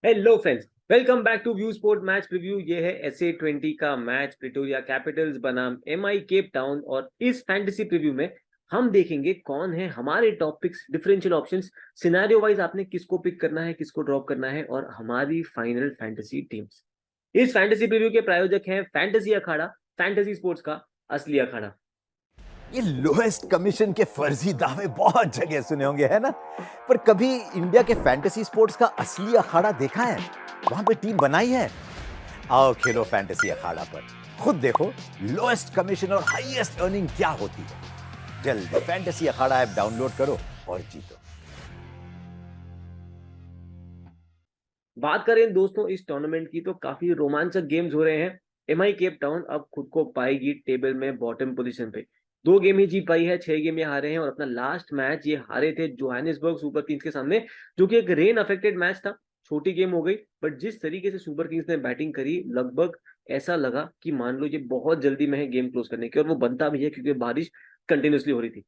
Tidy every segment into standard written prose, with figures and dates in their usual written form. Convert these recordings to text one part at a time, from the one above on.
Hello friends, welcome back to view sport match review. ये है SA20 का match Pretoria Capitals बनाम MI Cape Town. और इस फैंटेसी प्रीव्यू में हम देखेंगे कौन है हमारे top picks, differential options, scenario wise आपने किसको पिक करना है, किसको ड्रॉप करना है, और हमारी फाइनल फैंटेसी टीम्स। इस फैंटेसी प्रीव्यू के प्रायोजक हैं फैंटेसी अखाड़ा, फैंटेसी स्पोर्ट्स का असली अखाड़ा। ये लोएस्ट कमीशन के फर्जी दावे बहुत जगह सुने होंगे, है ना? पर कभी इंडिया के फैंटेसी स्पोर्ट्स का असली अखाड़ा देखा है? वहां पे टीम बनाई है? आओ खेलो फैंटेसी अखाड़ा पर, खुद देखो लोएस्ट कमीशन और हाईएस्ट अर्निंग क्या होती है। जल्द फैंटेसी अखाड़ा ऐप डाउनलोड करो और जीतो। बात करें दोस्तों इस टूर्नामेंट की, तो काफी रोमांचक गेम्स हो रहे हैं। MI केप टाउन अब खुद को पाएगी टेबल में बॉटम पोजीशन पे। 2 गेम ही जीत पाई है, 6 गेम ये हारे हैं, और अपना लास्ट मैच ये हारे थे जोहानिसबर्ग सुपर किंग्स के सामने, जो कि एक रेन अफेक्टेड मैच था। छोटी गेम हो गई, बट जिस तरीके से सुपर किंग्स ने बैटिंग करी, लगभग ऐसा लगा कि मान लो ये बहुत जल्दी में है गेम क्लोज करने की, और वो बनता भी है क्योंकि बारिश कंटिन्यूसली हो रही थी।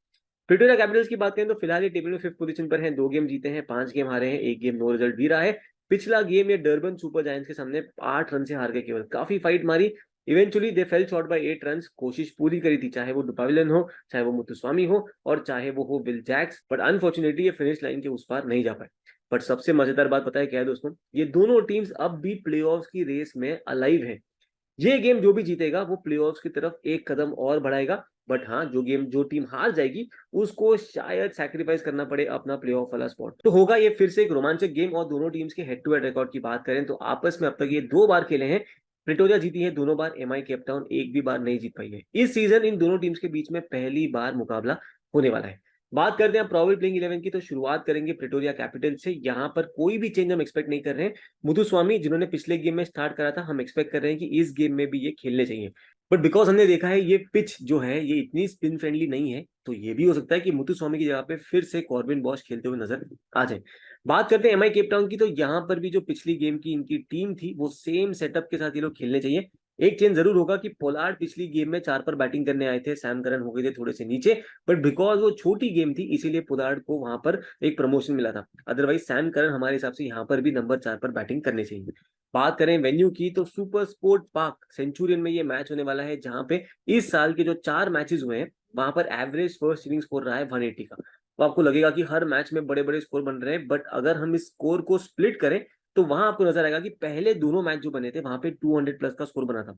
प्रिटोरिया कैपिटल्स की बात करें तो फिलहाल ये टेबल में 5th पोजीशन पर है। 2 गेम जीते हैं, 5 गेम हारे हैं, 1 गेम नो रिजल्ट भी रहा है। पिछला गेम ये डरबन सुपर जायंट्स के सामने 8 रन से हार गए केवल। काफी फाइट मारी, eventually they fell short by 8 run. कोशिश पूरी करी थी, चाहे वो डुपाविलन हो, चाहे वो मुत्तुस्वामी हो, और चाहे वो हो विल जैक्स, बट अनफॉर्चुनेटली ये फिनिश लाइन के उस पार नहीं जा पाए। बट सबसे मजेदार बात पता है क्या है दोस्तों? ये दोनों टीम्स अब भी प्लेऑफ्स की रेस में अलाइव हैं। ये गेम जो भी जीतेगा वो प्लेऑफ्स की तरफ एक कदम और बढ़ाएगा। बट हाँ, जो टीम हार जाएगी उसको शायद सैक्रिफाइस करना पड़े अपना प्लेऑफ वाला स्पॉट। तो होगा ये फिर से एक रोमांचक गेम। और दोनों टीम्स के हेड टू हेड रिकॉर्ड की बात करें तो आपस में अब तक ये 2 बार खेले हैं। प्रिटोरिया जीती है दोनों बार, MI केप टाउन एक भी बार नहीं जीत पाई है। इस सीजन इन दोनों टीम्स के बीच में पहली बार मुकाबला होने वाला है। बात करते हैं प्रोबेबल प्लेइंग 11 की, तो शुरुआत करेंगे प्रिटोरिया कैपिटल से। यहाँ पर कोई भी चेंज हम एक्सपेक्ट नहीं कर रहे हैं। मुथुस्वामी जिन्होंने पिछले गेम में स्टार्ट करा था, हम एक्सपेक्ट कर रहे हैं कि इस गेम में भी ये खेलने चाहिए। बट बिकॉज हमने देखा है ये पिच जो है ये इतनी स्पिन फ्रेंडली नहीं है, तो ये भी हो सकता है कि मुथुस्वामी की जगह पे फिर से कॉर्बिन बॉश खेलते हुए नजर आ जाए। बात करते हैं MI केप टाउन की, तो यहाँ पर भी जो पिछली गेम की इनकी टीम थी वो सेम सेटअप के साथ ये लोग खेलने चाहिए। एक चेंज जरूर होगा कि पोलार्ड पिछली गेम में 4 पर बैटिंग करने आए थे, सैम करन हो गए थे थोड़े से नीचे। बट बिकॉज वो छोटी गेम थी इसीलिए पोलार्ड को वहां पर एक प्रमोशन मिला था। अदरवाइज सैम करन हमारे हिसाब से यहाँ पर भी नंबर 4 पर बैटिंग करनी चाहिए। बात करें वेन्यू की, तो सुपर स्पोर्ट पार्क सेंचुरियन में ये मैच होने वाला है, जहां पे इस साल के जो 4 मैचेस हुए हैं वहां पर एवरेज फर्स्ट इनिंग स्कोर रहा है 180 का। तो आपको लगेगा कि हर मैच में बड़े बड़े स्कोर बन रहे हैं, बट अगर हम इस स्कोर को स्प्लिट करें तो वहां आपको नजर आएगा कि पहले दोनों मैच जो बने थे वहां पे 200 प्लस का स्कोर बना था।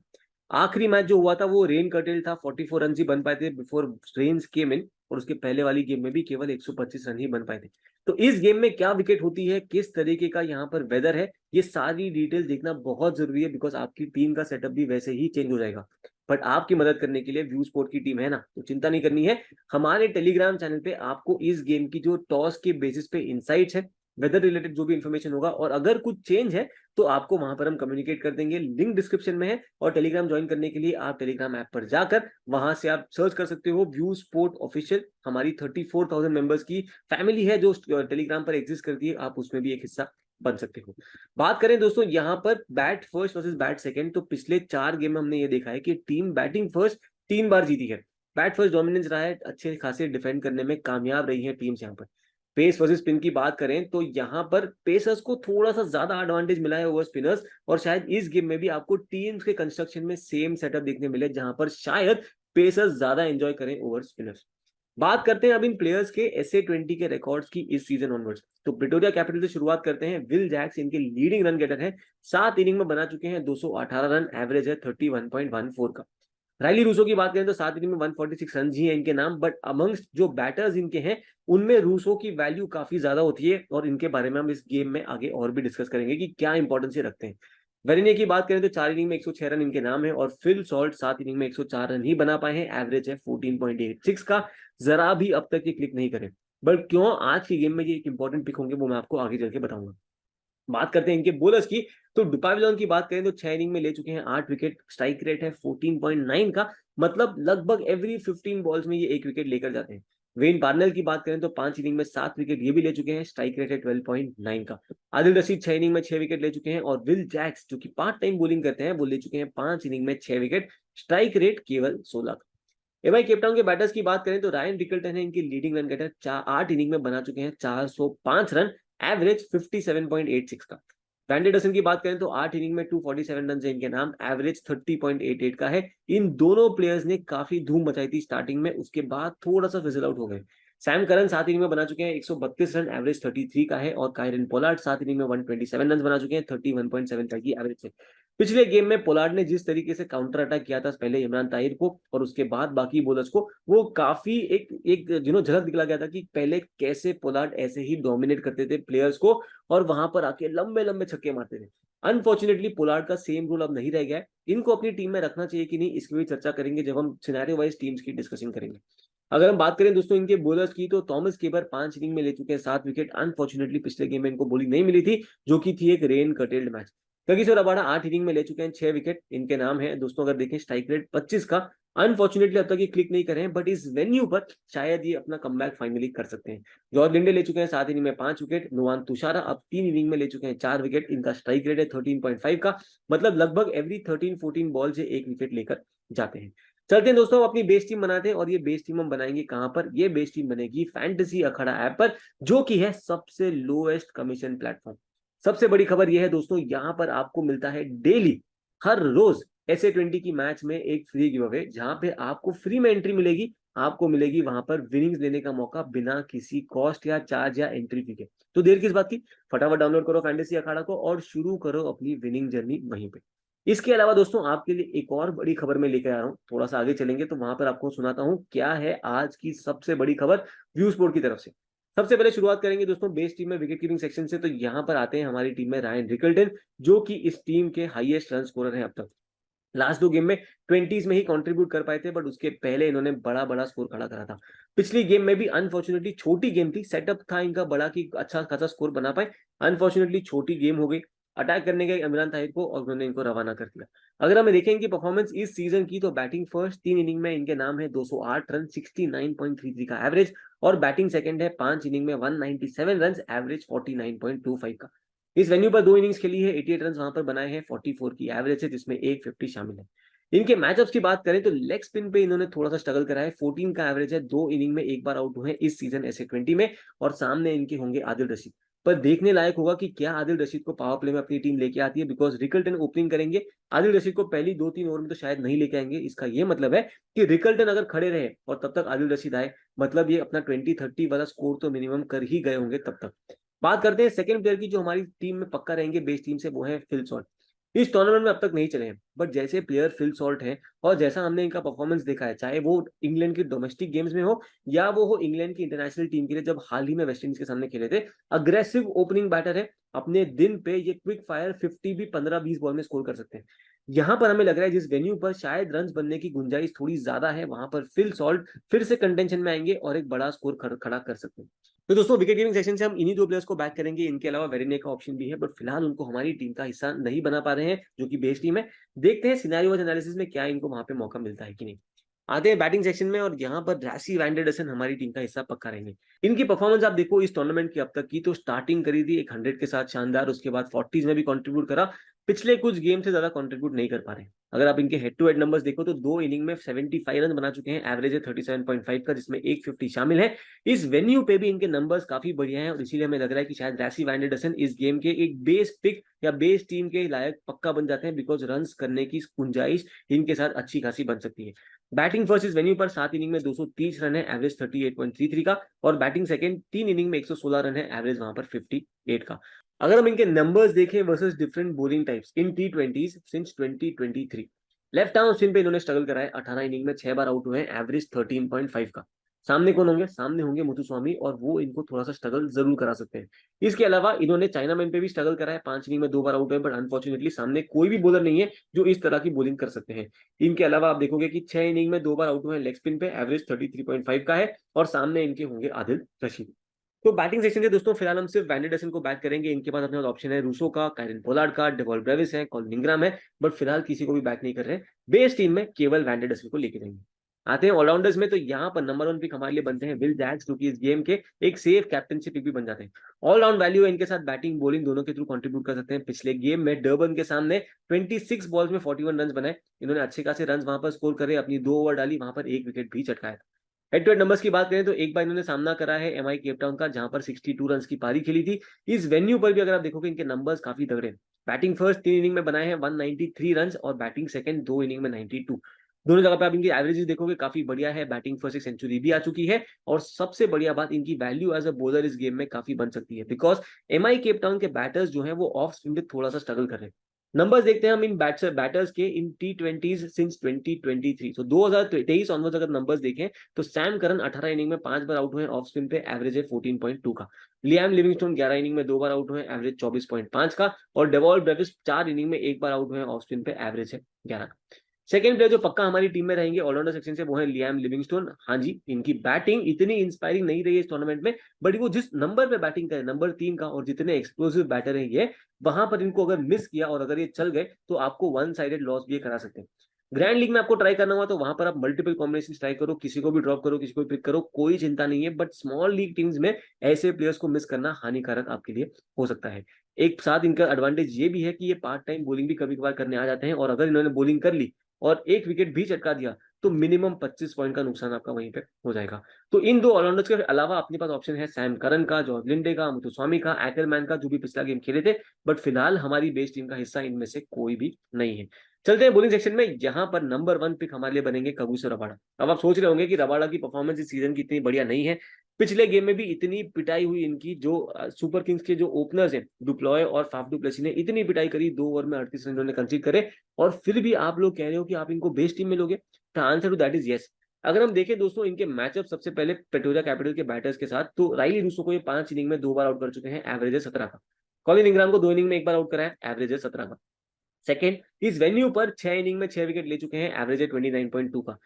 आखिरी मैच जो हुआ था वो रेन कर्टेल था, 44 रन ही बन पाए थे बिफोर रेन्स केम इन, और उसके पहले वाली गेम में भी केवल 125 रन ही बन पाए थे। तो इस गेम में क्या विकेट होती है, किस तरीके का यहाँ पर वेदर है, ये सारी डिटेल देखना बहुत जरूरी है, बिकॉज आपकी टीम का सेटअप भी वैसे ही चेंज हो जाएगा। बट आपकी मदद करने के लिए व्यू स्पोर्ट की टीम है ना, तो चिंता नहीं करनी है। हमारे टेलीग्राम चैनल पे आपको इस गेम की जो टॉस के बेसिस पे इंसाइट्स है, वेदर रिलेटेड जो भी इंफॉर्मेशन होगा, और अगर कुछ चेंज है तो आपको वहां पर हम कम्युनिकेट कर देंगे। लिंक डिस्क्रिप्शन में है, और टेलीग्राम ज्वाइन करने के लिए आप टेलीग्राम ऐप पर जाकर वहां से आप सर्च कर सकते हो व्यू स्पोर्ट ऑफिशियल। हमारी 34,000 मेंबर्स की फैमिली है जो टेलीग्राम पर एग्जिस्ट करती है, आप उसमें भी एक हिस्सा बन सकते हो। बात करें दोस्तों यहाँ पर bat first versus bat second, तो पिछले 4 गेम में हमने ये देखा है कि टीम बैटिंग फर्स्ट 3 बार जीती है। बैट फर्स्ट डोमिनेंस रहा है, अच्छे खासे डिफेंड करने में कामयाब रही है टीम्स। यहाँ पर पेस वर्सेस स्पिन की बात करें तो यहाँ पर पेसर्स को थोड़ा सा ज्यादा एडवांटेज मिला है ओवर स्पिनर्स, और शायद इस गेम में भी आपको टीम्स के कंस्ट्रक्शन में सेम सेटअप देखने मिले, जहां पर शायद पेसर्स ज्यादा एंजॉय करें ओवर स्पिनर्स। बात करते हैं अब इन प्लेयर्स के SA20 के रिकॉर्ड्स की इस सीजन ऑनवर्ड्स। तो प्रिटोरिया कैपिटल से शुरुआत करते हैं। विल जैक्स इनके लीडिंग रन गेटर है, 7 इनिंग में बना चुके हैं 218 रन, एवरेज है 31.14 का। राइली रूसो की बात करें तो 7 इनिंग में 146 रन ही है इनके नाम, बट अमंग्स्ट जो बैटर्स इनके हैं उनमें रूसो की वैल्यू काफी ज्यादा होती है, और इनके बारे में हम इस गेम में आगे और भी डिस्कस करेंगे कि क्या इंपॉर्टेंस ये रखते हैं। वेरिनिया की बात करें तो 4 इनिंग में 106 रन इनके नाम है, और फिल सॉल्ट 7 इनिंग में 104 रन ही बना पाए हैं, एवरेज है 14.86 का। जरा भी अब तक ये क्लिक नहीं करें, बट क्यों आज की गेम में ये एक इंपॉर्टेंट पिक होंगे वो मैं आपको आगे चल के बताऊंगा। बात करते हैं इनके बोलर्स की, तो डुपाविलोन की बात करें तो 6 इनिंग में ले चुके हैं 8 विकेट, स्ट्राइक रेट है 14.9 का, मतलब लगभग एवरी 15 बॉल्स में ये 1 विकेट लेकर जाते हैं। वेन पार्नेल की बात करें तो 5 इनिंग में 7 विकेट ये भी ले चुके हैं, स्ट्राइक रेट है 12.9 का। आदिल रशीद 6 इनिंग में 6 विकेट ले चुके हैं, और विल जैक्स जो कि पार्ट टाइम बॉलिंग करते हैं वो ले चुके हैं 5 इनिंग में 6 विकेट, स्ट्राइक रेट केवल 16 का। MI केपटाउन के बैटर्स की बात करें तो रायन रिकल्टन है इनकी लीडिंग रन गेटर, 8 इनिंग में बना चुके हैं 405 रन, एवरेज 57.86 का। वैंडरडसन की बात करें तो 8 इनिंग में 247 रन है इनके नाम, एवरेज 30.88 का है। इन दोनों प्लेयर्स ने काफी धूम मचाई थी स्टार्टिंग में, उसके बाद थोड़ा सा फिजल आउट हो गए। सैम करन 7 इनिंग में बना चुके हैं 132 रन, एवरेज 33 का है, और कायरन पोलार्ड 7 इनिंग में 127 रन बना चुके हैं 31.75 की एवरेज से। पिछले गेम में पोलार्ड ने जिस तरीके से काउंटर अटैक किया था पहले इमरान ताहिर को और उसके बाद बाकी बॉलर्स को, वो काफी एक एक झलक दिखला गया था कि पहले कैसे पोलार्ड ऐसे ही डोमिनेट करते थे प्लेयर्स को और वहां पर आके लंबे लंबे छक्के मारते थे। अनफॉर्चुनेटली पोलार्ड का सेम रूल अब नहीं रह गया है। इनको अपनी टीम में रखना चाहिए कि नहीं, इसकी भी चर्चा करेंगे जब हम सिनेरियो वाइज टीम्स की डिस्कशन करेंगे। अगर हम बात करें दोस्तों इनके बॉलर्स की, तो थॉमस केबर 5 इनिंग में ले चुके हैं 7 विकेट। अनफॉर्चुनेटली पिछले गेम में इनको बॉलिंग नहीं मिली थी, जो कि थी एक rain curtailed match. Kagiso Rabada 8 inning में ले चुके हैं 6 विकेट, इनके नाम है दोस्तों। अगर देखें स्ट्राइक रेट 25 का। अनफॉर्चुनेटली अब तक ये क्लिक नहीं करे हैं, बट इस वेन्यू पर शायद ये अपना कमबैक फाइनली कर सकते हैं। जॉर्ज लिंडे ले चुके हैं 7 इनिंग में 5 विकेट। नुवान तुषारा अब 3 इनिंग में ले चुके हैं 4 विकेट, इनका स्ट्राइक रेट है 13.5 का, मतलब लगभग एवरी 13-14 बॉल से 1 विकेट लेकर जाते हैं। चलते हैं दोस्तों अपनी बेस टीम बनाते हैं, और ये बेस टीम हम बनाएंगे कहां पर? ये बेस टीम बनेगी फैंटेसी अखाड़ा ऐप पर, जो कि है सबसे लोएस्ट कमीशन प्लेटफॉर्म। सबसे बड़ी खबर यह है दोस्तों, यहां पर आपको मिलता है डेली, हर रोज SA20 की मैच में एक फ्री गिव अवे, जहां पे आपको फ्री में एंट्री मिलेगी। आपको मिलेगी वहां पर विनिंग्स लेने का मौका बिना किसी कॉस्ट या चार्ज या एंट्री फी के। तो देर किस बात की, फटाफट डाउनलोड करो फैंटेसी अखाड़ा को और शुरू करो अपनी विनिंग जर्नी वहीं पे। इसके अलावा दोस्तों आपके लिए एक और बड़ी खबर मैं लेकर आ रहा हूँ, थोड़ा सा आगे चलेंगे तो वहां पर आपको सुनाता हूँ क्या है आज की सबसे बड़ी खबर व्यू स्पोर्ट की तरफ से। सबसे पहले शुरुआत करेंगे दोस्तों बेस टीम में विकेट कीपिंग सेक्शन से। तो यहाँ पर आते हैं हमारी टीम में रायन रिकल्टन, जो कि इस टीम के हाईएस्ट रन स्कोरर हैं अब तक। लास्ट 2 गेम में 20s में ही कंट्रीब्यूट कर पाए थे, बट उसके पहले इन्होंने बड़ा बड़ा स्कोर खड़ा करा था। पिछली गेम में भी अनफॉर्चुनेटली छोटी गेम थी, सेटअप था इनका बड़ा कि अच्छा खासा स्कोर बना पाए। अनफॉर्चुनेटली छोटी गेम हो गई, अटैक करने गए इमरान ताहिर को और उन्होंने इनको रवाना कर दिया। अगर हमें देखें इनकी परफॉर्मेंस इस सीजन की, तो बैटिंग फर्स्ट 3 इनिंग में इनके नाम है 208 रन, 69.33 का एवरेज, और बैटिंग सेकंड है 5 इनिंग में 197 रन, एवरेज 49.25 का। इस वेन्यू पर 2 इनिंग्स खेली है, 88 रन वहां पर बनाए हैं, 44 की एवरेज है, जिसमें एक 50 शामिल है। इनके मैचअप्स की बात करें तो लेग स्पिन पे इन्होंने थोड़ा सा स्ट्रगल करा है, 14 का एवरेज है, 2 इनिंग में एक बार आउट हुए हैं इस सीजन SA20 में, और सामने इनके होंगे आदिल रशीद। पर देखने लायक होगा कि क्या आदिल रशीद को पावर प्ले में अपनी टीम लेके आती है, बिकॉज रिकल्टन ओपनिंग करेंगे। आदिल रशीद को पहली 2-3 ओवर में तो शायद नहीं लेके आएंगे। इसका ये मतलब है कि रिकल्टन अगर खड़े रहे और तब तक आदिल रशीद आए, मतलब ये अपना 20-30 वाला स्कोर तो मिनिमम कर ही गए होंगे तब तक। बात करते हैं सेकंड प्लेयर की, जो हमारी टीम में पक्का रहेंगे बेस टीम से, वो है फिल सॉल्ट। इस टूर्नामेंट में अब तक नहीं चले हैं, बट जैसे प्लेयर फिल सॉल्ट है और जैसा हमने इनका परफॉर्मेंस देखा है, चाहे वो इंग्लैंड की डोमेस्टिक गेम्स में हो या वो हो इंग्लैंड की इंटरनेशनल टीम के लिए जब हाल ही में वेस्ट इंडीज के सामने खेले थे, अग्रेसिव ओपनिंग बैटर है। अपने दिन पे ये क्विक फायर 50 भी 15-20 बॉल में स्कोर कर सकते हैं। यहाँ पर हमें लग रहा है जिस वेन्यू पर शायद रन बनने की गुंजाइश थोड़ी ज्यादा है, वहां पर फिल सॉल्ट फिर से कंटेंशन में आएंगे और एक बड़ा स्कोर खड़ा कर सकते हैं। तो दोस्तों विकेट कीपिंग सेक्शन से हम इन्हीं 2 प्लेयर्स को बैक करेंगे। इनके अलावा वेरिने का ऑप्शन भी है, बट फिलहाल उनको हमारी टीम का हिस्सा नहीं बना पा रहे हैं, जो कि बेस टीम है। देखते हैं सिनेरियो वाइज एनालिसिस में क्या इनको वहां पे मौका मिलता है कि नहीं। आते हैं बैटिंग सेक्शन में, और यहाँ पर रैसी वैंडरडसन हमारी टीम का हिस्सा पक्का रहेंगे। इनकी परफॉर्मेंस आप देखो इस टूर्नामेंट की अब तक की, तो स्टार्टिंग करी थी एक 100 के साथ शानदार, उसके बाद 40s में भी कंट्रीब्यूट करा। पिछले कुछ गेम से ज्यादा कंट्रीब्यूट नहीं कर पा रहे हैं। अगर आप इनके हेड टू हेड नंबर्स देखो तो 2 इनिंग में 75 रन बना चुके हैं, एवरेज है 37.5 का, जिसमें एक 50 शामिल है। इस वेन्यू पे भी इनके नंबर्स काफी बढ़िया हैं, और इसीलिए हमें लग रहा है कि शायद रैसी वैंडरडसन इस गेम के एक बेस पिक या बेस टीम के लायक पक्का बन जाते हैं, बिकॉज रन्स करने की गुंजाइश इनके साथ अच्छी खासी बन सकती है। बैटिंग फर्स्ट इस वेन्यू पर 7 इनिंग में 230 रन है, एवरेज 38.33 का, और बैटिंग सेकंड 3 इनिंग में 116 रन है, एवरेज वहां पर 58 का। अगर हम इनके नंबर्स देखें versus different bowling types in T20s since 2023, left arm spin पे इन्होंने स्ट्रगल करा है, 18 इनिंग में 6 बार आउट हुए हैं, एवरेज 13.5 का। सामने कौन होंगे? सामने होंगे मुथुस्वामी, और वो इनको थोड़ा सा स्ट्रगल जरूर करा सकते हैं। इसके अलावा इन्होंने चाइना मैन पे भी स्ट्रगल करा है, 5 इनिंग में 2 बार आउट हुए, बट अनफॉर्चुनेटली सामने कोई भी बॉलर नहीं है जो इस तरह की बॉलिंग कर सकते हैं। इनके अलावा आप देखोगे कि 6 इनिंग में 2 बार आउट हुए हैं लेग स्पिन पे, एवरेज 33.5 का है, और सामने इनके होंगे आदिल रशीद। तो बैटिंग सेक्शन के दोस्तों फिलहाल हम सिर्फ वैंडरडसन को बैक करेंगे। इनके पास अपने पास ऑप्शन है रूसो का, कायरन पोलार्ड का, डेवॉल ब्रेविस है, कॉलिन इंग्राम है, बट फिलहाल किसी को भी बैक नहीं कर रहे हैं। बेस टीम में केवल वैंडरडसन को लेके जाएंगे। आते हैं ऑलराउंडर्स में, तो यहाँ पर नंबर 1 पिक हमारे लिए बनते हैं विल जैक्स, जो कि इस गेम के एक सेफ कैप्टनशिप पिक भी बन जाते हैं। ऑलराउंड वैल्यू है इनके साथ, बैटिंग बॉलिंग दोनों के थ्रू कंट्रीब्यूट कर सकते हैं। पिछले गेम में डर्बन के सामने 26 बॉल्स में 41 रन बनाए, इन्होंने अच्छे खासे रन वहां पर स्कोर करे, अपनी 2 ओवर डाली, वहां पर एक विकेट भी चटकाया। हेड टू हेड नंबर्स की बात करें तो एक बार इन्होंने सामना करा है एमआई केप टाउन का, जहां पर 62 रन की पारी खेली थी। इस वेन्यू पर भी अगर आप देखोगे इनके नंबर्स काफी तगड़े हैं। बैटिंग फर्स्ट 3 इनिंग में बनाए हैं 193 रन और बैटिंग सेकंड 2 इनिंग में 92। दोनों जगह पे आप इनकी एवरेजेस देखोगे काफी बढ़िया है। बैटिंग फर्स्ट एक सेंचुरी भी आ चुकी है और सबसे बढ़िया बात इनकी वैल्यू एज अ बॉलर इस गेम में काफी बन सकती है, बिकॉज एमआई केप टाउन के बैटर्स जो है वो ऑफ स्पिन पे थोड़ा सा स्ट्रगल कर रहे हैं। नंबर्स देखते हैं हम इन बैटर्स के इन T20s सिंस 2023। सो 2023 ऑनवर्ड्स अगर नंबर्स देखें तो सैम करन 18 इनिंग में 5 बार आउट हुए ऑफ स्पिन पे, एवरेज है 14.2 का। लियाम लिविंगस्टोन 11 इनिंग में 2 बार आउट हुए, एवरेज 24.5 का। और डेवॉल्ट ब्रेविस 4 इनिंग में 1 बार आउट हुए ऑफ स्पिन पे, एवरेज है 11 का। सेकंड प्लेयर जो पक्का हमारी टीम में रहेंगे ऑलराउंडर सेक्शन से वो है लियाम लिविंगस्टोन। हाँ जी, इनकी बैटिंग इतनी इंस्पायरिंग नहीं रही है इस टूर्नामेंट में, बट वो जिस नंबर पे बैटिंग करे नंबर 3 का, और जितने एक्सप्लोसिव बैटर है ये, वहां पर इनको अगर मिस किया और अगर ये चल गए तो आपको वन साइडेड लॉस भी करा सकते हैं। ग्रैंड लीग में आपको ट्राई करना हुआ तो वहां पर आप मल्टीपल कॉम्बिनेशन ट्राई करो, किसी को भी ड्रॉप करो, किसी को भी पिक करो, कोई चिंता नहीं है। बट स्मॉल लीग टीम्स में ऐसे प्लेयर्स को मिस करना हानिकारक आपके लिए हो सकता है। एक साथ इनका एडवांटेज ये भी है कि ये पार्ट टाइम बॉलिंग भी कभी कभार करने आ जाते हैं, और अगर इन्होंने बॉलिंग कर ली और एक विकेट भी चटका दिया तो मिनिमम 25 पॉइंट का नुकसान आपका वहीं पे हो जाएगा। तो इन दो ऑलराउंडर्स के अलावा अपने पास ऑप्शन है सैम करन का, जॉर्ज लिंडे का, मुथुस्वामी का, एक्करमैन का, जो भी पिछला गेम खेले थे। बट फिलहाल हमारी बेस टीम का हिस्सा इनमें से कोई भी नहीं है। चलते हैं बोलिंग सेक्शन में। यहाँ पर नंबर 1 पिक हमारे लिए बनेंगे कगिसो रबाडा। अब आप सोच रहे होंगे कि रबाडा की परफॉर्मेंस इस सीजन की इतनी बढ़िया नहीं है। पिछले गेम में भी इतनी पिटाई हुई इनकी, जो सुपर किंग्स के जो ओपनर्स हैं डुप्लॉय और फाफ डु प्लेसी ने इतनी पिटाई करी, 2 ओवर में 38 रन इन्होंने कंसीड करे, और फिर भी आप लोग कह रहे हो कि आप इनको बेस्ट टीम में लोगे। The answer to that is yes. अगर हम देखें दोस्तों इनके मैचअप सबसे पहले प्रेटोरिया कैपिटल के बैटर्स के साथ, तो राइली रूसो को ये 5 इनिंग में 2 बार आउट कर चुके हैं, एवरेज है 17 का। कॉलिन इंग्राम को 2 इनिंग में 1 बार आउट करा है, एवरेज है 17 का। सेकंड, इस वेन्यू पर 6 इनिंग में 6 विकेट ले चुके हैं, एवरेज है 29.2 का।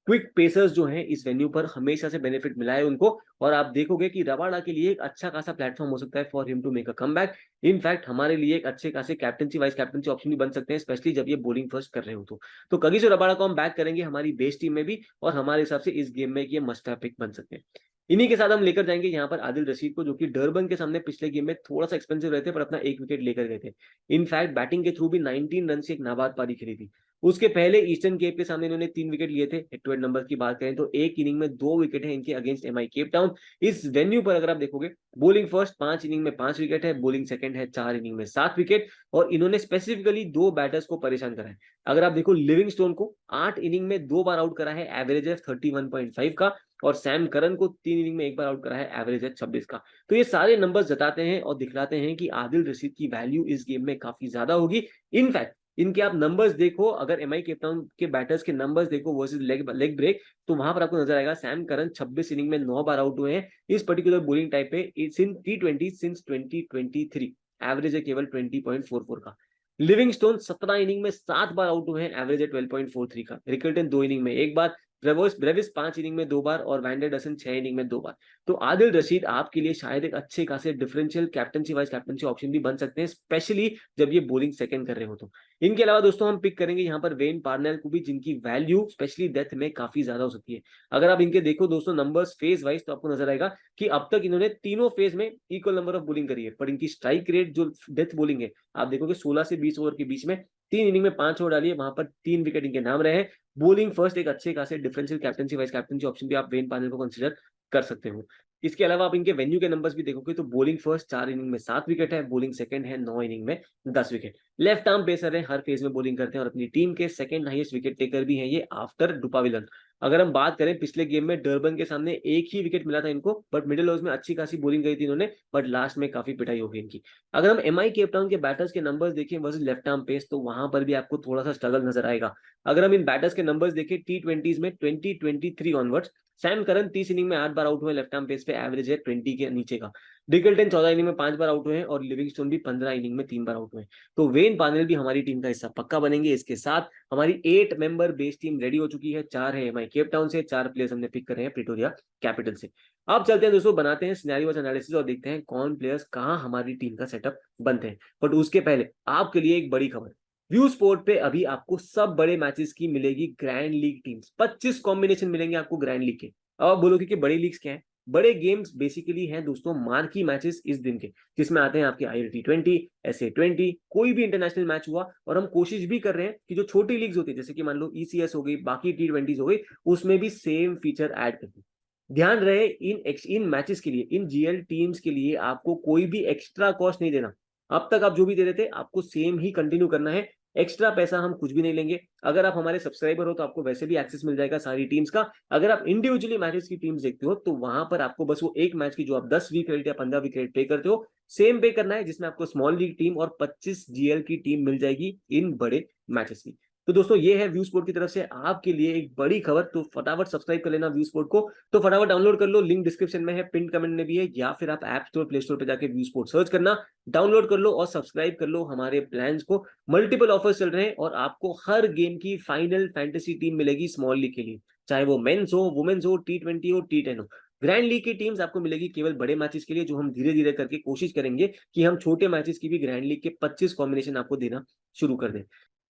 क्विक पेसर्स जो हैं इस वेन्यू पर हमेशा से बेनिफिट मिला है उनको, और आप देखोगे कि रबाडा के लिए एक अच्छा खासा प्लेटफॉर्म हो सकता है for him to make a comeback. In fact हमारे लिए एक अच्छे खासे कैप्टनसी वाइस कैप्टनसी ऑप्शन भी बन सकते हैं, स्पेशली जब ये बॉलिंग फर्स्ट कर रहे हो तो कगिसो रबाडा को हम बैक करेंगे हमारी बेस टीम में भी, और हमारे हिसाब से इस गेम में ये मस्ट हैव पिक बन सकते हैं। इन्हीं के साथ हम लेकर जाएंगे यहाँ पर आदिल रशीद को, जो कि डरबन के सामने पिछले गेम में थोड़ा सा एक्सपेंसिव रहे थे पर अपना 1 विकेट लेकर गए थे। इनफैक्ट बैटिंग के थ्रू भी 19 रन से एक नाबाद पारी खेली थी। उसके पहले ईस्टर्न केप के सामने इन्होंने 3 विकेट लिए थे। हेड टू हेड नंबर की बात करें तो एक इनिंग में 2 विकेट है इनके अगेंस्ट एमआई केप टाउन। इस वेन्यू पर अगर आप देखोगे, बॉलिंग फर्स्ट 5 इनिंग में 5 विकेट है, बॉलिंग सेकंड है 4 इनिंग में 7 विकेट, और इन्होंने स्पेसिफिकली 2 बैटर्स को परेशान करा है। अगर आप देखो लिविंगस्टोन को 8 इनिंग में 2 बार आउट करा है, एवरेज है 31.5 का, और सैम करन को 3 इनिंग में 1 बार आउट करा है, एवरेज है 26 का। तो ये सारे नंबर्स जताते हैं और दिखलाते हैं कि आदिल रशीद की वैल्यू इस गेम में काफी ज्यादा होगी। इनफैक्ट इनके आप नंबर्स देखो, अगर एमआई केप टाउन के बैटर्स के नंबर्स देखो वर्सेस लेग ब्रेक, तो वहां पर आपको नजर आएगा सैम करन 26 इनिंग में 9 बार आउट हुए हैं इस पर्टिकुलर बॉलिंग टाइप पे इन T20 सिंस 2023, एवरेज है केवल 20.44 का। लिविंगस्टोन 17 इनिंग में 7 बार आउट हुए हैं, एवरेज है 12.43 का। रिकल्टन 2 इनिंग में 1 बार, ब्रेविस 5 इनिंग में 2 बार, और वैंडर डसन 6 इनिंग में 2 बार। तो आदिल रशीद आपके लिए शायद एक अच्छे खासे differential captaincy vice captaincy option भी बन सकते हैं, स्पेशली जब ये बॉलिंग सेकंड कर रहे हो तो। इनके अलावा दोस्तों हम पिक करेंगे यहाँ पर वेन पार्नेल को भी, जिनकी वैल्यू स्पेशली डेथ में काफी ज्यादा हो सकती है। अगर आप इनके देखो दोस्तों नंबर्स फेज वाइज, तो आपको नजर आएगा कि अब तक इन्होंने तीनों फेज में इक्वल नंबर ऑफ बॉलिंग करी है, पर इनकी स्ट्राइक रेट जो डेथ बॉलिंग है, आप देखोगे 16 से 20 ओवर के बीच में 3 इनिंग में 5 ओवर डाली है, वहां पर 3 विकेट इनके नाम रहे हैं। बॉलिंग फर्स्ट एक अच्छे खासे differential captaincy vice captaincy option भी आप वेन पार्नेल को कंसीडर कर सकते हो। इसके अलावा आप इनके वेन्यू के नंबर्स भी देखोगे तो बॉलिंग फर्स्ट 4 इनिंग में 7 विकेट है, बॉलिंग सेकंड है 9 इनिंग में 10 विकेट। लेफ्ट आर्म पेसर है, हर फेज में बॉलिंग करते हैं, और अपनी टीम के सेकंड हाईएस्ट विकेट टेकर भी हैं ये आफ्टर डुपाविलन। अगर हम बात करें पिछले गेम में डरबन के सामने एक ही विकेट मिला था इनको, बट मिडिल ओवर्स में अच्छी खासी बॉलिंग करी थी इन्होंने, बट लास्ट में काफी पिटाई हो गई इनकी। अगर हम एमआई केप टाउन के बैटर्स के नंबर्स देखें वर्सेस लेफ्ट आर्म पेस, तो वहां पर भी आपको थोड़ा सा स्ट्रगल नजर आएगा। अगर हम इन बैटर्स के नंबर्स देखें T20s में 2023 ऑनवर्ड्स, सैम करन 30 इनिंग में 8 बार आउट हुए लेफ्ट आर्म पेस पे, एवरेज है 20 के नीचे का। डिकल्टन 14 इनिंग में 5 बार आउट हुए हैं, और लिविंगस्टोन भी 15 इनिंग में 3 बार आउट हुए हैं। तो वेन पार्नेल भी हमारी टीम का हिस्सा पक्का बनेंगे। इसके साथ हमारी 8 मेंबर बेस टीम रेडी हो चुकी है। 4 है एमआई केप टाउन से, 4 प्लेयर्स हमने पिक करे हैं प्रिटोरिया कैपिटल से। अब चलते हैं दोस्तों, बनाते हैं सिनेरियो एनालिसिस और देखते हैं कौन प्लेयर्स कहां हमारी टीम का सेटअप बनते हैं। बट उसके पहले आपके लिए एक बड़ी खबर, व्यू स्पोर्ट पे अभी आपको सब बड़े मैचेस की मिलेगी ग्रैंड लीग टीम्स। 25 कॉम्बिनेशन मिलेंगे आपको ग्रैंड लीग के। अब आप बोलोगे कि बड़ी लीग्स क्या है, बड़े गेम्स बेसिकली हैं दोस्तों मार्की मैचेस इस दिन के, जिसमें आते हैं आपके ILT20, SA20, कोई भी इंटरनेशनल मैच हुआ, और हम कोशिश भी कर रहे हैं कि जो छोटी लीग्स होती है जैसे कि मान लो ECS हो गई, बाकी T20s हो गई, उसमें भी सेम फीचर ऐड कर दें। ध्यान रहे इन मैचेस के लिए, इन GL टीम्स के लिए आपको कोई भी एक्स्ट्रा कॉस्ट नहीं देना। अब तक आप जो भी दे रहे थे आपको सेम ही कंटिन्यू करना है। एक्स्ट्रा पैसा हम कुछ भी नहीं लेंगे। अगर आप हमारे सब्सक्राइबर हो तो आपको वैसे भी एक्सेस मिल जाएगा सारी टीम्स का। अगर आप इंडिविजुअली मैचेस की टीम्स देखते हो तो वहां पर आपको बस वो एक मैच की जो आप 10 वीक क्रेडिट या 15 वीक क्रेडिट पे करते हो, सेम पे करना है, जिसमें आपको स्मॉल लीग टीम और 25 GL की टीम मिल जाएगी इन बड़े मैचेस की। तो दोस्तों ये है व्यू स्पोर्ट की तरफ से आपके लिए एक बड़ी खबर। तो फटाफट सब्सक्राइब कर लेना व्यू स्पोर्ट को। तो फटाफट डाउनलोड कर लो, लिंक डिस्क्रिप्शन में है, पिन कमेंट में भी है, या फिर आप ऐप स्टोर प्ले स्टोर पे जाके व्यू स्पोर्ट सर्च करना, डाउनलोड कर लो और सब्सक्राइब कर लो हमारे प्लान्स को। मल्टीपल ऑफर्स चल रहे हैं और आपको हर गेम की फाइनल फैंटेसी टीम मिलेगी स्मॉल लीग के लिए, चाहे वो मेंस हो, वुमेन्स हो, T20 हो, T10 हो। ग्रैंड लीग की टीम्स आपको मिलेगी केवल बड़े मैचेस के लिए, जो हम धीरे धीरे करके कोशिश करेंगे कि हम छोटे मैचेस की भी ग्रैंड लीग के 25 कॉम्बिनेशन आपको देना शुरू कर दें।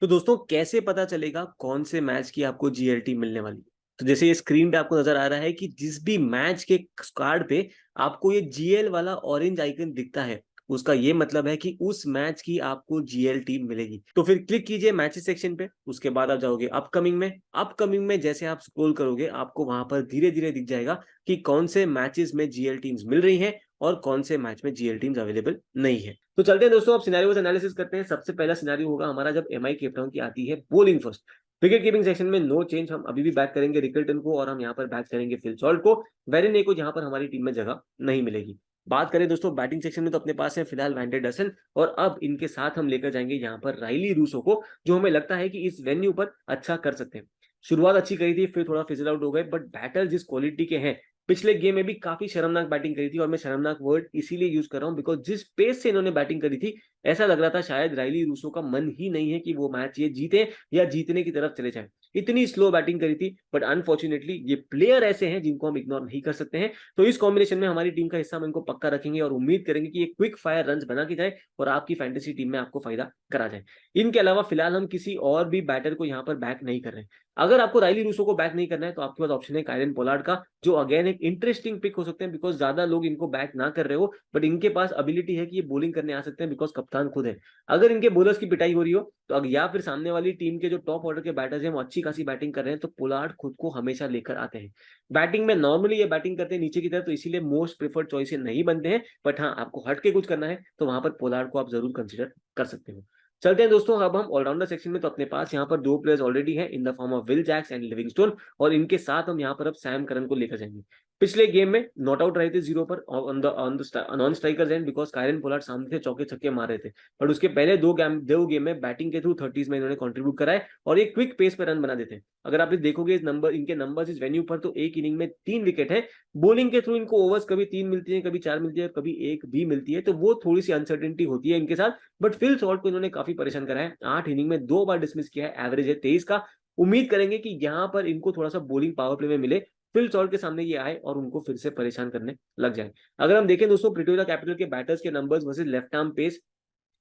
तो दोस्तों कैसे पता चलेगा कौन से मैच की आपको GLT मिलने वाली है? तो जैसे ये स्क्रीन पे आपको नजर आ रहा है कि जिस भी मैच के कार्ड पे आपको ये GL वाला ऑरेंज आइकन दिखता है, उसका ये मतलब है कि उस मैच की आपको GL टीम मिलेगी। तो फिर क्लिक कीजिए मैचेस सेक्शन पे, उसके बाद आप जाओगे अपकमिंग में। अपकमिंग में जैसे आप स्क्रॉल करोगे आपको वहां पर धीरे धीरे दिख जाएगा कि कौन से मैचेस में GL टीम्स मिल रही हैं और कौन से मैच में GL टीम्स अवेलेबल नहीं है। तो चलते हैं दोस्तों, अब सिनेरियोस एनालिसिस करते हैं। सबसे पहला सिनेरियो होगा हमारा जब MI केप टाउन की आती है bowling first. Wicket keeping section में नो चेंज, हम अभी भी बैक करेंगे रिकल्टन को और हम यहाँ पर बैक करेंगे फिल सॉल्ट को। वेरिन को यहाँ पर हमारी टीम में जगह नहीं मिलेगी। बात करें दोस्तों बैटिंग सेक्शन में तो अपने पास है फिलहाल वैन डर, और अब इनके साथ हम लेकर जाएंगे यहाँ पर राइली रूसो को, जो हमें लगता है कि इस वेन्यू पर अच्छा कर सकते हैं। शुरुआत अच्छी करी थी, फिर थोड़ा फिजल आउट हो गए, बट बैटर जिस क्वालिटी के हैं, पिछले गेम में भी काफी शर्मनाक बैटिंग करी थी। और मैं शर्मनाक वर्ड इसीलिए यूज कर रहा हूं बिकॉज जिस पेस से इन्होंने बैटिंग करी थी, ऐसा लग रहा था शायद राइली रूसो का मन ही नहीं है कि वो मैच ये जीते या जीतने की तरफ चले जाए। इतनी स्लो बैटिंग करी थी, बट अनफॉर्चुनेटली ये प्लेयर ऐसे हैं जिनको हम इग्नोर नहीं कर सकते हैं। तो इस कॉम्बिनेशन में हमारी टीम का हिस्सा हम इनको पक्का रखेंगे और उम्मीद करेंगे कि ये क्विक फायर रन बना के जाए और आपकी फैंटेसी टीम में आपको फायदा करा जाए। इनके अलावा फिलहाल हम किसी और भी बैटर को यहाँ पर बैक नहीं कर रहे हैं। अगर आपको राइली रूसो को बैक नहीं करना है तो आपके पास ऑप्शन है कायरन पोलार्ड का, जो अगेन एक इंटरेस्टिंग पिक हो सकते हैं बिकॉज ज्यादा लोग इनको बैक ना कर रहे हो, बट इनके पास एबिलिटी है कि ये बॉलिंग करने आ सकते हैं बिकॉज कप्तान खुद है। अगर इनके बॉलर्स की पिटाई हो रही हो तो या फिर सामने वाली टीम के जो टॉप ऑर्डर के बैटर्स हैं वो अच्छी खासी बैटिंग कर रहे हैं, तो पोलार्ड खुद को हमेशा लेकर आते हैं। बैटिंग में नॉर्मली ये बैटिंग करते हैं नीचे की तरफ, तो इसीलिए मोस्ट प्रेफर्ड चॉइस नहीं बनते हैं, बट हाँ आपको हट के कुछ करना है तो वहां पर पोलार्ड को आप जरूर कंसिडर कर सकते हो। चलते हैं दोस्तों अब हम ऑलराउंडर सेक्शन में। तो अपने पास यहाँ पर दो प्लेयर्स ऑलरेडी हैं in the form of Will Jacks and Livingstone, और इनके साथ हम यहाँ पर अब सैम करन को लेकर जाएंगे। पिछले गेम में नॉट आउट रहे थे 0 पर on the non strikers end because Kieron Pollard सामने से चौके छक्के मार रहे थे, बट उसके पहले दो गेम में बैटिंग के थ्रू 30s में इन्होंने कंट्रीब्यूट कराए और एक क्विक पेस पे रन बना देते हैं। अगर आप देखोगे इस नंबर इनके नंबर्स इस वेन्यू पर, तो एक इनिंग में 3 विकेट है। बॉलिंग के थ्रू इनको ओवर्स कभी 3 मिलती है, कभी 4 मिलती है, कभी एक भी मिलती है, तो वो थोड़ी सी अनसर्टेनिटी होती है इनके साथ। बट फिल सॉल्ट को इन्होंने काफी परेशान करा है, 8 इनिंग में 2 बार डिसमिस किया है, एवरेज है 23 का। उम्मीद करेंगे कि यहाँ पर इनको थोड़ा सा बॉलिंग पावर प्ले में मिले, फिल सॉल्ट के सामने ये आए और उनको फिर से परेशान करने लग जाए। अगर हम देखें दोस्तों प्रिटोरिया कैपिटल के बैटर्स के numbers versus left arm pace,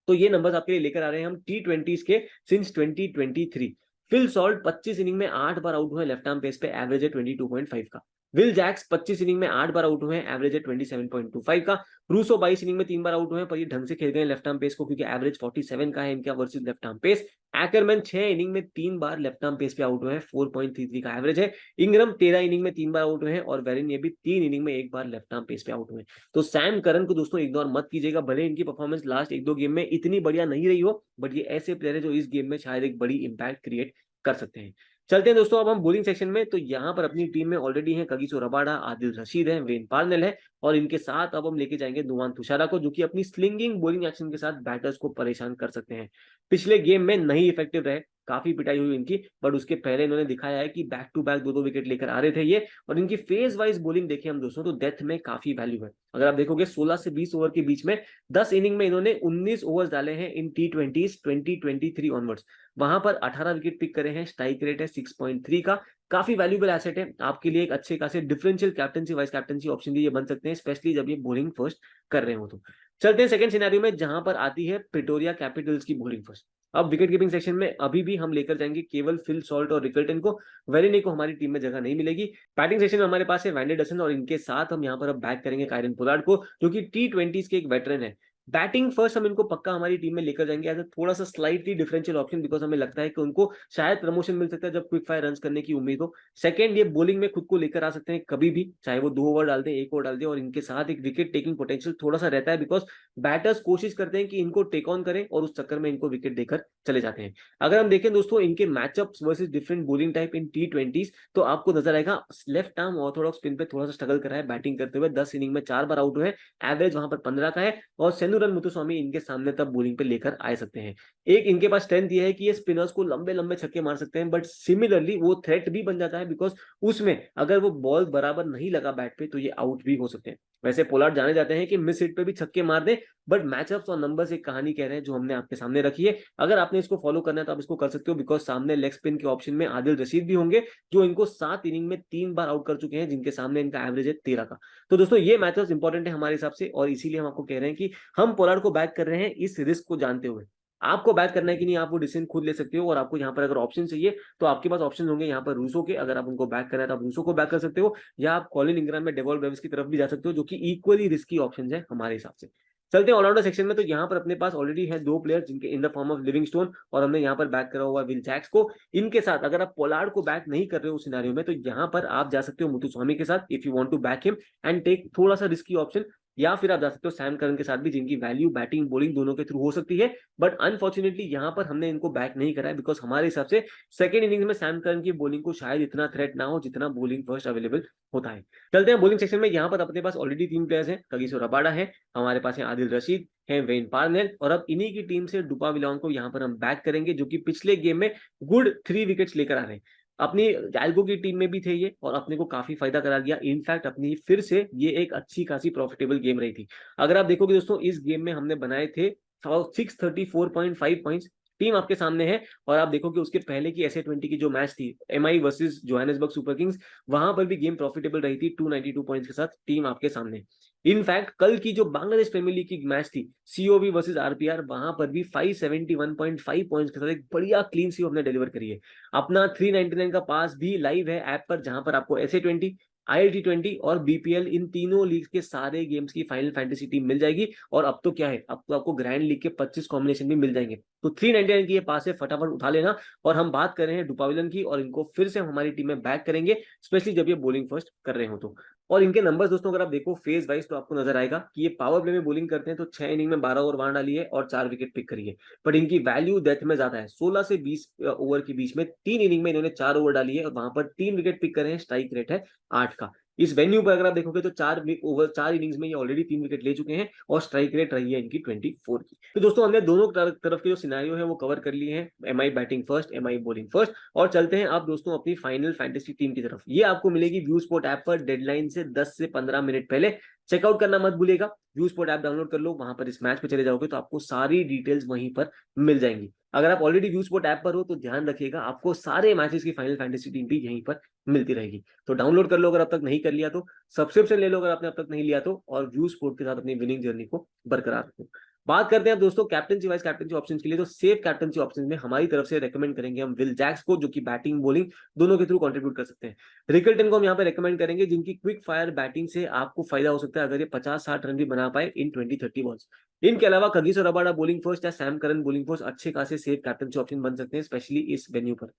तो ये नंबर्स आपके लिए लेकर आ रहे हैं हम T20s के सिंस 2023। फिल सॉल्ट 25 इनिंग में 8 बार आउट हुए लेफ्ट आर्म पेस पे, एवरेज है 22.5 का। विल जैक्स 25 इनिंग में 8 बार आउट हुए हैं, एवरेज है 27.25 का। रूसो 22 इनिंग में 3 बार आउट हुए हैं, पर ये ढंग से खेल गए लेफ्ट आर्म पेस को क्योंकि एवरेज 47 का है इनका versus left arm pace. Ackermann 6 inning में 3 बार लेफ्ट आर्म पेस पे आउट हुए हैं, 4.33 का एवरेज है। इंग्रम 13 इनिंग में 3 बार आउट हुए हैं और वेरिन ये भी 3 इनिंग में 1 बार लेफ्ट आर्म पेस पे आउट हुए हैं। तो सैम करन को दोस्तों इग्नोर मत कीजिएगा, भले इनकी परफॉर्मेंस लास्ट 1-2 गेम में इतनी बढ़िया नहीं रही हो, बट ये ऐसे प्लेयर है जो इस गेम में शायद एक बड़ी इंपैक्ट क्रिएट कर सकते हैं। चलते हैं दोस्तों अब हम बॉलिंग सेक्शन में। तो यहाँ पर अपनी टीम में ऑलरेडी है कगिसो रबाडा, आदिल रशीद है, वेन पार्नेल है, और इनके साथ अब हम लेके जाएंगे नुवान तुषारा को, जो कि अपनी स्लिंगिंग बॉलिंग एक्शन के साथ बैटर्स को परेशान कर सकते हैं। पिछले गेम में नहीं इफेक्टिव रहे, काफी पिटाई हुई इनकी, बट उसके पहले इन्होंने दिखाया है कि बैक टू बैक 2-2 विकेट लेकर आ रहे थे ये। और इनकी फेज वाइज बॉलिंग देखें हम दोस्तों तो डेथ में काफी वैल्यू है। अगर आप देखोगे 16 से 20 ओवर के बीच में 10 इनिंग में इन्होंने 19 ओवर्स डाले हैं इन T20s 2023 ऑनवर्ड्स। वहां पर 18 विकेट पिक करे हैं, स्ट्राइक रेट है 6.3 का। काफी वैल्यूबल एसेट है आपके लिए, एक अच्छे खासे differential captaincy vice captaincy option भी ये बन सकते हैं, स्पेशली जब ये बॉलिंग फर्स्ट कर रहे हो। तो चलते हैं सेकंड सिनेरियो में, जहां पर आती है प्रिटोरिया कैपिटल्स की बॉलिंग फर्स्ट। अब विकेट कीपिंग सेक्शन में अभी भी हम लेकर जाएंगे केवल फिल सॉल्ट और रिकल्टन को, वेलिनी को हमारी टीम में जगह नहीं मिलेगी। बैटिंग सेक्शन में हमारे पास है वैंडर डसन और इनके साथ हम यहाँ पर अब बैक करेंगे कायरन पोलार्ड को, जो कि T20s के एक वेटरन है। बैटिंग फर्स्ट हम इनको पक्का हमारी टीम में लेकर जाएंगे एज थोड़ा सा स्लाइटली डिफरेंशियल ऑप्शन, बिकॉज हमें लगता है कि उनको शायद प्रमोशन मिल सकता है जब क्विक फायर रन करने की उम्मीद हो। सेकंड, ये बॉलिंग में खुद को लेकर आ सकते हैं कभी भी, चाहे वो 2 ओवर डाल दें, 1 ओवर डाल दें, और इनके साथ एक विकेट टेकिंग पोटेंशियल थोड़ा सा रहता है, बिकॉज बैटर्स कोशिश करते हैं कि इनको टेक ऑन करें और उस चक्कर में इनको विकेट देकर चले जाते हैं। अगर हम देखें दोस्तों इनके matchups versus different bowling type in T20s, तो आपको नजर आएगा लेफ्ट आर्म ऑर्थोडॉक्स स्पिन पे थोड़ा सा स्ट्रगल कर रहा है बैटिंग करते हुए, 10 इनिंग में 4 बार आउट हुए हैं, एवरेज वहां पर 15 का है, और सेनुरन मुथुस्वामी इनके सामने तब बॉलिंग पे लेकर आ सकते हैं। एक इनके पास स्ट्रेंथ ये है कि ये स्पिनर्स को लंबे लंबे छक्के मार सकते हैं, बट सिमिलरली वो थ्रेट भी बन जाता है, बिकॉज उसमें अगर वो बॉल बराबर नहीं लगा बैट पे तो ये आउट भी हो सकते हैं। वैसे पोलार्ड जाने जाते हैं कि मिस हिट पे भी छक्के मार दे, बट मैचअप्स और नंबर्स एक कहानी कह रहे हैं जो हमने आपके सामने रखी है। अगर आपने इसको फॉलो करना है तो आप इसको कर सकते हो, बिकॉज सामने लेग स्पिन के ऑप्शन में आदिल रशीद भी होंगे, जो इनको 7 इनिंग में 3 बार आउट कर चुके हैं, जिनके सामने इनका एवरेज है 13 का। तो दोस्तों ये मैचअप्स इंपॉर्टेंट है हमारे हिसाब से, और इसीलिए हम आपको कह रहे हैं कि हम पोलार्ड को बैक कर रहे हैं इस रिस्क को जानते हुए। आपको बैक करना है कि नहीं, आप वो डिसीजन खुद ले सकते हो, और आपको यहाँ पर अगर ऑप्शन चाहिए तो आपके पास ऑप्शन होंगे यहाँ पर रूसो के, अगर आप उनको बैक करना है तो आप रूसो को बैक कर सकते हो, या आप कॉलिन इंग्राम में डेवॉल ब्रेविस की तरफ भी जा सकते हो, जो कि इक्वली रिस्की ऑप्शन है हमारे हिसाब से। चलते हैं ऑलराउंडर सेक्शन में, तो यहाँ पर अपने पास ऑलरेडी है 2 प्लेयर जिनके in the form of Livingstone, और हमने यहाँ पर बैक करा हुआ विल जैक्स को। इनके साथ अगर आप पोलार्ड को बैक नहीं कर रहे हो सिनेरियो में, तो यहाँ पर आप जा सकते हो मुथुस्वामी के साथ if you want to back him and take थोड़ा सा रिस्की ऑप्शन, या फिर आप जा सकते हो सैम करन के साथ भी, जिनकी वैल्यू बैटिंग बॉलिंग दोनों के थ्रू हो सकती है। बट अनफॉर्चुनेटली यहाँ पर हमने इनको बैक नहीं करा है, बिकॉज हमारे हिसाब से सेकंड इनिंग्स में सैम करन की बॉलिंग को शायद इतना थ्रेट ना हो जितना बॉलिंग फर्स्ट अवेलेबल होता है। चलते हैं बॉलिंग सेक्शन में, यहाँ पर अपने पास ऑलरेडी 3 प्लेयर्स हैं, कगिसो रबाडा है, हमारे पास है आदिल रशीद है, वेन पार्नेल, और अब इन्हीं की टीम से डुपा विलोन को यहाँ पर हम बैक करेंगे, जो कि पिछले गेम में गुड 3 विकेट्स लेकर आ रहे हैं। अपनी जायल्को की टीम में भी थे ये, और अपने को काफी फायदा करा दिया। इनफैक्ट अपनी फिर से ये एक अच्छी खासी प्रॉफिटेबल गेम रही थी। अगर आप देखोगे दोस्तों इस गेम में हमने बनाए थे 634.5 पॉइंट्स, टीम आपके सामने है। और आप देखो कि उसके पहले की SA20 की जो मैच थी MI versus Johannesburg super Kings, वहां पर भी गेम प्रॉफिटेबल रही थी 292 पॉइंट्स के साथ, टीम आपके सामने। इनफैक्ट कल की जो बांग्लादेश प्रीमियर लीग की मैच थी COV वर्सेस RPR, वहां पर भी 571.5 पॉइंट्स के साथ एक बढ़िया क्लीन स्वीप हमने डिलीवर करी है। अपना 399 का पास भी लाइव है ऐप पर, जहां पर आपको SA20, ILT20 और BPL इन तीनों लीग के सारे गेम्स की फाइनल फैंटेसी टीम मिल जाएगी। और अब तो क्या है, अब तो आपको ग्रैंड लीग के 25 कॉम्बिनेशन भी मिल जाएंगे। तो 399 की ये पास है, फटाफट उठा लेना। और हम बात कर रहे हैं डुपाविलन की, और इनको फिर से हम हमारी टीम में बैक करेंगे, स्पेशली जब ये बॉलिंग फर्स्ट कर रहे हो तो। और इनके नंबर्स दोस्तों अगर आप देखो फेज वाइज, तो आपको नजर आएगा कि ये पावर प्ले में बॉलिंग करते हैं तो 6 इनिंग में 12 ओवर वहां डाली है और 4 विकेट पिक करी है। बट इनकी वैल्यू डेथ में ज्यादा है, 16 से 20 ओवर के बीच में 3 इनिंग में इन्होंने 4 ओवर डाली है, और वहां पर 3 विकेट पिक करे हैं, स्ट्राइक रेट है 8 का। इस वेन्यू पर अगर आप देखोगे तो 4 इनिंग्स में ये ऑलरेडी 3 विकेट ले चुके हैं, और स्ट्राइक रेट रही है इनकी 24 की। तो दोस्तों हमने दोनों तरफ के जो सिनेरियो है वो कवर कर लिए हैं, MI batting first, MI bowling first. और चलते हैं आप दोस्तों अपनी फाइनल फैंटेसी टीम की तरफ। ये आपको मिलेगी व्यू स्पोर्ट ऐप पर डेडलाइन से 10 से 15 मिनट पहले। चेकआउट करना मत भूलिएगा, व्यू स्पोर्ट ऐप डाउनलोड कर लो, वहां पर इस मैच पे चले जाओगे तो आपको सारी डिटेल्स वहीं पर मिल जाएंगी। अगर आप ऑलरेडी व्यू स्पोर्ट ऐप पर हो तो ध्यान रखिएगा, आपको सारे मैचेस की फाइनल फैंटेसी टीम भी यहीं पर मिलती रहेगी। तो डाउनलोड कर लो अगर अब तक नहीं कर लिया तो, सब्सक्रिप्शन ले लो अगर आपने अब तक नहीं लिया तो, और व्यू स्पोर्ट के साथ अपनी विनिंग जर्नी को बरकरार रखो। बात करते हैं अब दोस्तों कैप्टनसी वाइज कैप्टनसी ऑप्शंस के लिए। तो सेफ कैप्टनसी ऑप्शंस में हमारी तरफ से रेकमेंड करेंगे हम विल जैक्स को, जो कि बैटिंग बॉलिंग दोनों के थ्रू कंट्रीब्यूट कर सकते हैं। रिकल्टन को हम यहाँ पे रेकमेंड करेंगे, जिनकी क्विक फायर बैटिंग से आपको फायदा हो सकता है अगर ये 50-60 रन भी बना पाए इन 20-30 बॉल्स। इनके अलावा कगिसो रबाडा बॉलिंग फर्स्ट या सैम करन बॉलिंग फर्स्ट अच्छे खासे सेफ कैप्टनसी ऑप्शन बन सकते हैं, स्पेशली इस वेन्यू पर।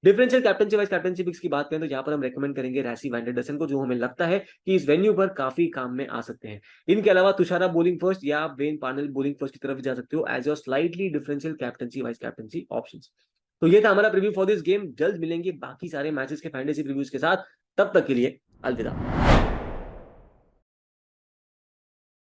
Differential captaincy wise captaincy picks की बात करें तो यहाँ पर हम रेकमेंड करेंगे रैसी वैंडर डसन को, जो हमें लगता है कि इस वेन्यू पर काफी काम में आ सकते हैं। इनके अलावा तुषारा बॉलिंग फर्स्ट या आप वेन पार्नेल बॉलिंग फर्स्ट की तरफ जा सकते हो as your slightly differential captaincy wise captaincy options. तो ये था हमारा प्रीव्यू फॉर दिस गेम। जल्द मिलेंगे बाकी सारे मैचेस के फैंटेसी प्रीव्यूज के साथ, तब तक के लिए अलविदा।